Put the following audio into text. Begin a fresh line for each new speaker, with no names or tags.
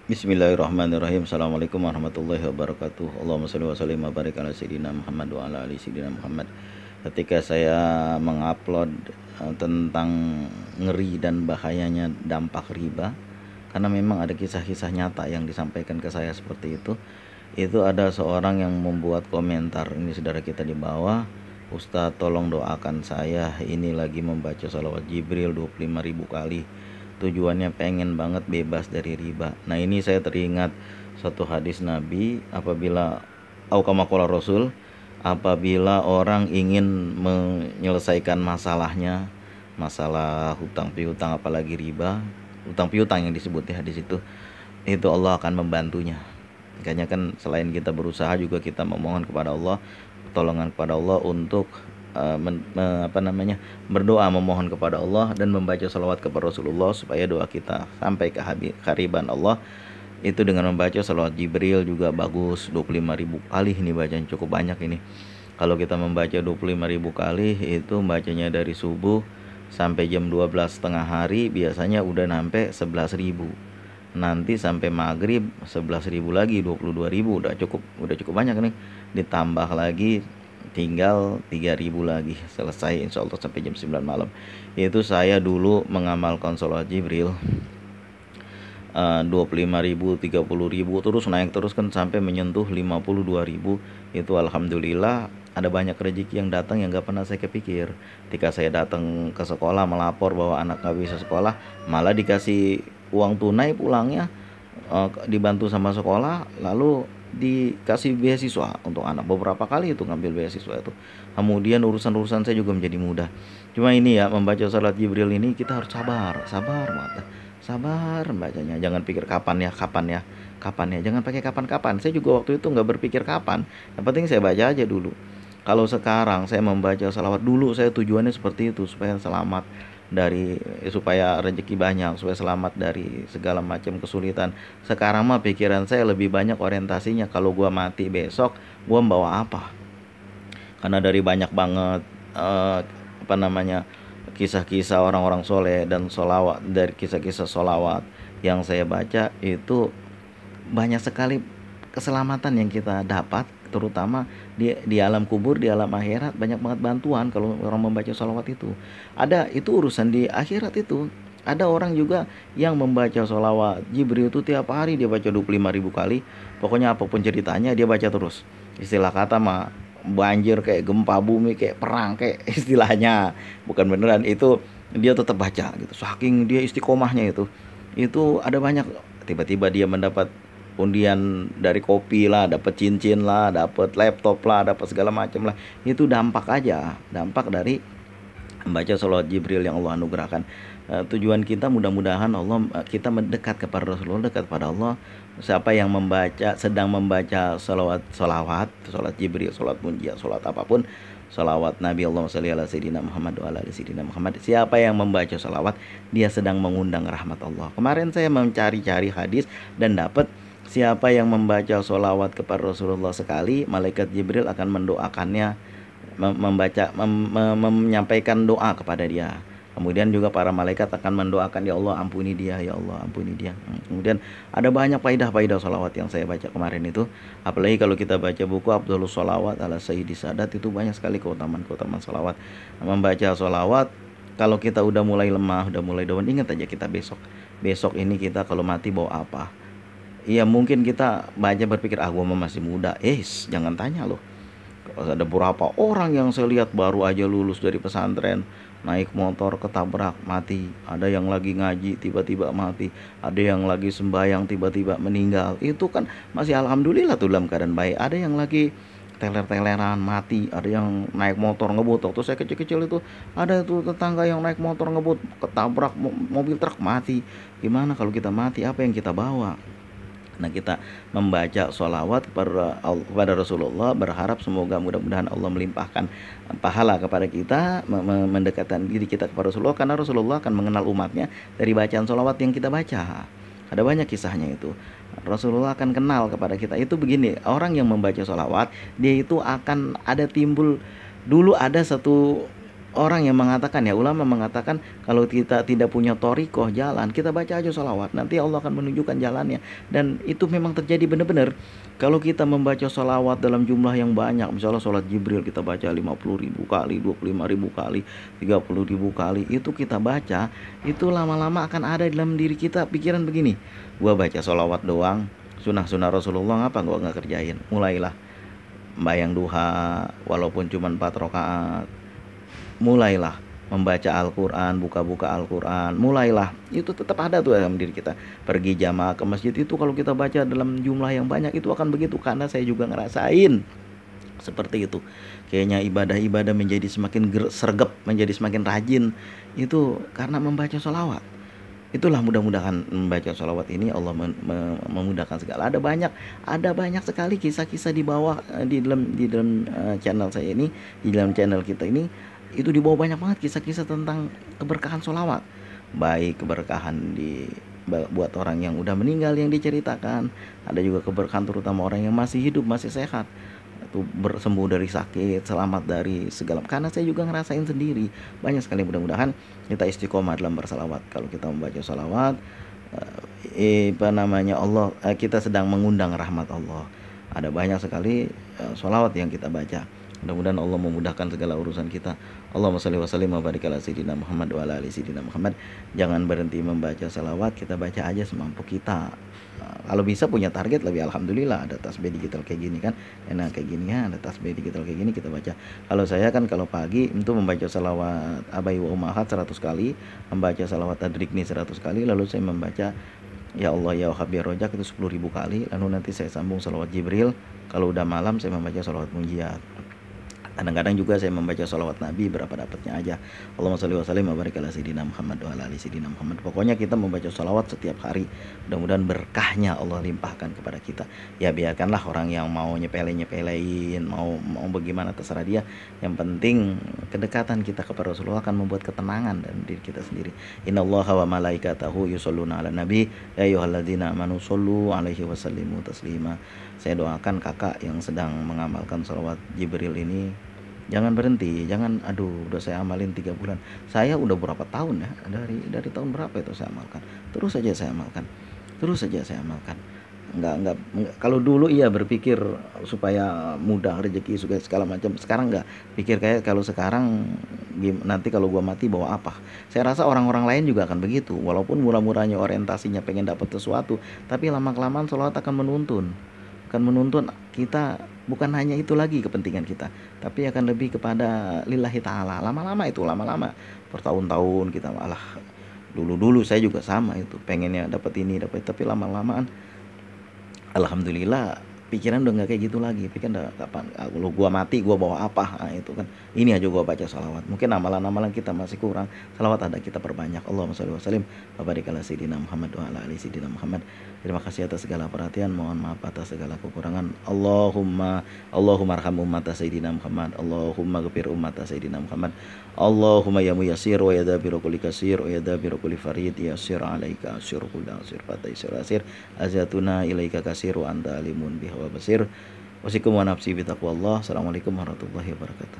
Bismillahirrahmanirrahim. Assalamualaikum warahmatullahi wabarakatuh. Allahumma shalli wa sallim wa barik ala sayyidina Muhammad wa ala ali sayyidina Muhammad. Ketika saya mengupload tentang ngeri dan bahayanya dampak riba, karena memang ada kisah-kisah nyata yang disampaikan ke saya seperti itu ada seorang yang membuat komentar, ini saudara kita di bawah, Ustadz tolong doakan saya, ini lagi membaca salawat Jibril 25.000 kali, tujuannya pengen banget bebas dari riba. Nah, ini saya teringat satu hadis Nabi, apabila orang ingin menyelesaikan masalah hutang piutang, apalagi riba, hutang piutang yang disebut di hadis itu Allah akan membantunya. Makanya kan selain kita berusaha juga kita memohon kepada Allah, pertolongan kepada Allah untuk berdoa, memohon kepada Allah dan membaca salawat kepada Rasulullah supaya doa kita sampai ke kehariban Allah. Itu dengan membaca salawat Jibril juga bagus, 25.000 kali ini bacaan, cukup banyak ini. Kalau kita membaca 25.000 kali, itu bacanya dari subuh sampai jam 12 setengah hari, biasanya udah sampai 11.000. Nanti sampai maghrib 11.000 lagi, 22.000, udah cukup banyak nih. Ditambah lagi tinggal 3.000 lagi, selesai insya Allah sampai jam 9 malam. Itu saya dulu mengamalkan sholat Jibril 25.000, 30.000, terus naik terus kan sampai menyentuh 52.000. Itu alhamdulillah ada banyak rezeki yang datang yang gak pernah saya kepikir. Ketika saya datang ke sekolah melapor bahwa anak gak bisa sekolah, malah dikasih uang tunai pulangnya, dibantu sama sekolah, lalu dikasih beasiswa untuk anak. Beberapa kali itu ngambil beasiswa itu. Kemudian urusan-urusan saya juga menjadi mudah. Cuma ini ya, membaca salat Jibril ini kita harus sabar banget. Sabar bacanya, jangan pikir kapan ya, jangan pakai kapan-kapan. Saya juga waktu itu nggak berpikir kapan, yang penting saya baca aja dulu. Kalau sekarang saya membaca salawat dulu, saya tujuannya seperti itu, supaya selamat supaya rezeki banyak, supaya selamat dari segala macam kesulitan. Sekarang mah pikiran saya lebih banyak orientasinya, kalau gua mati besok gua membawa apa. Karena dari banyak banget kisah-kisah orang-orang soleh dan solawat, dari kisah-kisah solawat yang saya baca itu banyak sekali keselamatan yang kita dapat, terutama di alam kubur, di alam akhirat. Banyak banget bantuan kalau orang membaca solawat itu. Ada itu urusan di akhirat itu. Ada orang juga yang membaca solawat Jibril itu tiap hari dia baca 25.000 kali. Pokoknya apapun ceritanya dia baca terus. Istilah kata mah banjir, kayak gempa bumi, kayak perang, kayak istilahnya, bukan beneran, itu dia tetap baca gitu, saking dia istiqomahnya. Itu ada banyak, tiba-tiba dia mendapat undian dari kopi lah, dapat cincin lah, dapat laptop lah, dapat segala macam lah. Itu dampak dari membaca salawat Jibril yang Allah anugerahkan. Tujuan kita mudah-mudahan kita mendekat kepada Rasulullah, dekat pada Allah. Siapa yang sedang membaca salawat Jibril, salawat munjiat, salawat apapun, salawat Nabi Allahumma shalli ala sayyidina Muhammad wa ala ali sayyidina Muhammad, siapa yang membaca salawat, dia sedang mengundang rahmat Allah. Kemarin saya mencari-cari hadis dan dapat, siapa yang membaca salawat kepada Rasulullah sekali, malaikat Jibril akan mendoakannya, menyampaikan doa kepada dia. Kemudian juga para malaikat akan mendoakan, ya Allah ampuni dia, ya Allah ampuni dia. Kemudian ada banyak faidah-faidah salawat yang saya baca kemarin itu. Apalagi kalau kita baca buku Abdulus Salawat ala Sayyidi Sadat, itu banyak sekali keutamaan salawat. Membaca salawat, kalau kita udah mulai lemah, udah mulai down, ingat aja kita besok ini kita kalau mati bawa apa. Iya, mungkin kita baca berpikir, gua masih muda. Jangan tanya loh. Ada beberapa orang yang saya lihat baru aja lulus dari pesantren, naik motor ketabrak mati. Ada yang lagi ngaji tiba-tiba mati. Ada yang lagi sembahyang tiba-tiba meninggal. Itu kan masih alhamdulillah tuh dalam keadaan baik. Ada yang lagi teler-teleran mati. Ada yang naik motor ngebut. Waktu saya kecil-kecil itu ada tuh tetangga yang naik motor ngebut, ketabrak mobil truk, mati. Gimana kalau kita mati, apa yang kita bawa? Nah, kita membaca sholawat kepada Rasulullah, berharap semoga mudah-mudahan Allah melimpahkan pahala kepada kita, mendekatkan diri kita kepada Rasulullah, karena Rasulullah akan mengenal umatnya dari bacaan sholawat yang kita baca. Ada banyak kisahnya itu. Rasulullah akan kenal kepada kita. Itu begini, orang yang membaca sholawat, dia itu akan ada timbul, dulu ada satu orang yang mengatakan, ya ulama mengatakan, kalau kita tidak punya thoriqoh jalan, kita baca aja sholawat, nanti Allah akan menunjukkan jalannya. Dan itu memang terjadi benar-benar. Kalau kita membaca sholawat dalam jumlah yang banyak, misalnya sholat Jibril kita baca 50.000 kali, 25.000 kali, 30.000 kali, itu kita baca, itu lama-lama akan ada dalam diri kita pikiran begini, gua baca sholawat doang, sunnah-sunnah Rasulullah apa gua nggak kerjain. Mulailah bayang duha walaupun cuma 4 rakaat, mulailah membaca Al-Quran, buka-buka Al-Quran, mulailah, itu tetap ada tuh dalam diri kita. Pergi jamaah ke masjid itu kalau kita baca dalam jumlah yang banyak itu akan begitu, karena saya juga ngerasain seperti itu. Kayaknya ibadah-ibadah menjadi semakin sergap, menjadi semakin rajin, itu karena membaca sholawat. Itulah, mudah-mudahan membaca sholawat ini Allah memudahkan segala. Ada banyak sekali kisah-kisah di bawah, di dalam channel saya ini, di dalam channel kita ini, itu di bawah banyak banget kisah-kisah tentang keberkahan sholawat. Baik keberkahan buat orang yang udah meninggal yang diceritakan, ada juga keberkahan terutama orang yang masih hidup, masih sehat, itu bersembuh dari sakit, selamat dari segala. Karena saya juga ngerasain sendiri banyak sekali. Mudah-mudahan kita istiqomah dalam bersalawat. Kalau kita membaca salawat, Allah, kita sedang mengundang rahmat Allah. Ada banyak sekali salawat yang kita baca. Mudah-mudahan Allah memudahkan segala urusan kita. Allahumma shalli wa sallim wa barik ala sayyidina Muhammad wa ala ali sayyidina Muhammad. Jangan berhenti membaca salawat, kita baca aja semampu kita. Kalau bisa punya target lebih alhamdulillah, ada tasbih digital kayak gini kan, enak kayak gini ya, ada tasbih digital kayak gini kita baca. Kalau saya kan kalau pagi itu membaca salawat abai wa ummahat 100 kali, membaca salawat tadrikni 100 kali, lalu saya membaca ya Allah ya Wahhab ya Rojak itu 10.000 kali, lalu nanti saya sambung salawat Jibril. Kalau udah malam saya membaca salawat munjiat. Kadang-kadang juga saya membaca sholawat Nabi berapa dapatnya aja. Allahumma sholli wa sallim wa barik ala sayyidina Muhammad wa ala ali sayyidina Muhammad. Pokoknya kita membaca sholawat setiap hari. Mudah-mudahan berkahnya Allah limpahkan kepada kita. Ya biarkanlah orang yang mau nyepelein, mau bagaimana terserah dia. Yang penting kedekatan kita kepada Rasulullah akan membuat ketenangan dalam diri kita sendiri. Innallaha wa malaikatahu yusholluna ala nabi ya ayyuhalladzina amanu shollu alaihi wa sallimu taslima. Saya doakan kakak yang sedang mengamalkan sholawat Jibril ini, jangan berhenti, jangan aduh udah saya amalin 3 bulan. Saya udah berapa tahun ya? Dari tahun berapa itu saya amalkan. Terus saja saya amalkan. Terus saja saya amalkan. Enggak, kalau dulu iya berpikir supaya mudah rezeki segala macam. Sekarang enggak. Pikir kayak kalau sekarang nanti kalau gua mati bawa apa. Saya rasa orang-orang lain juga akan begitu. Walaupun murah-murahnya orientasinya pengen dapat sesuatu, tapi lama-kelamaan sholat akan menuntun kita, bukan hanya itu lagi kepentingan kita, tapi akan lebih kepada lillahi ta'ala. Lama-lama bertahun-tahun kita malah, dulu saya juga sama itu, pengennya dapat ini tapi lama-lamaan alhamdulillah pikiran udah nggak kayak gitu lagi. Pikir udah kapan kalau gua mati gua bawa apa, nah, itu kan ini aja gua baca salawat. Mungkin amalan-amalan kita masih kurang, salawat ada kita perbanyak. Allahumma sholli wa sallim wa barik ala sayyidina Muhammad wa ala ali sayyidina Muhammad. Terima kasih atas segala perhatian, mohon maaf atas segala kekurangan. Allahumma arham ummata sayyidina Muhammad, Allahumma ghfir ummata sayyidina Muhammad, Allahumma ya muyassir wa ya dabiru kulli kasir wa ya dabiru kulli farid yassir alaika asyir kulli asir fataisir asir azatuna ilaika kasir wa anta alimun biha wa basir. Wasikum wa nafsi bitaqwallah. Assalamualaikum warahmatullahi wabarakatuh.